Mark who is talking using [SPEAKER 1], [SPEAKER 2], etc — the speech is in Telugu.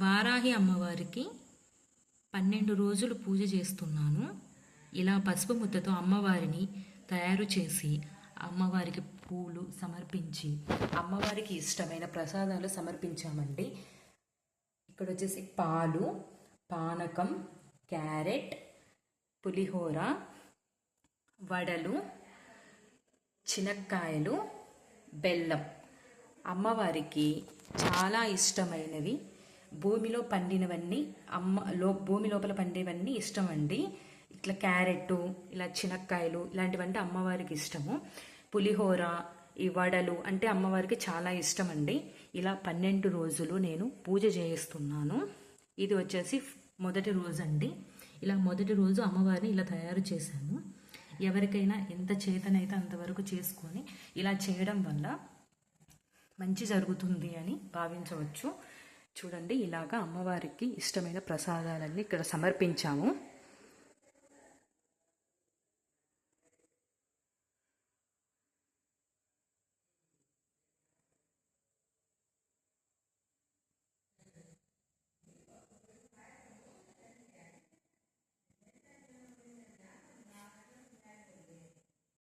[SPEAKER 1] వారాహి అమ్మవారికి 12 రోజులు పూజ చేస్తున్నాను. ఇలా పసుపు ముద్దతో అమ్మవారిని తయారు చేసి అమ్మవారికి పూలు సమర్పించి అమ్మవారికి ఇష్టమైన ప్రసాదాలు సమర్పించామండి. ఇక్కడ వచ్చేసి పాలు, పానకం, క్యారెట్, పులిహోర, వడలు, చినక్కాయలు, బెల్లం. అమ్మవారికి చాలా ఇష్టమైనవి భూమిలో పండినవన్నీ భూమి లోపల పండేవన్నీ ఇష్టం అండి. ఇట్లా క్యారెట్, ఇలా చినక్కాయలు ఇలాంటివంటే అమ్మవారికి ఇష్టము. పులిహోర, ఈ వడలు అంటే అమ్మవారికి చాలా ఇష్టం అండి. ఇలా 12 రోజులు నేను పూజ చేస్తున్నాను. ఇది వచ్చేసి మొదటి రోజు అండి. ఇలా మొదటి రోజు అమ్మవారిని ఇలా తయారు చేశాను. ఎవరికైనా ఎంత చేతనైతే అంతవరకు చేసుకొని ఇలా చేయడం వల్ల మంచి జరుగుతుంది అని భావించవచ్చు. చూడండి, ఇలాగా అమ్మవారికి ఇష్టమైన ప్రసాదాలన్నీ ఇక్కడ సమర్పించాము.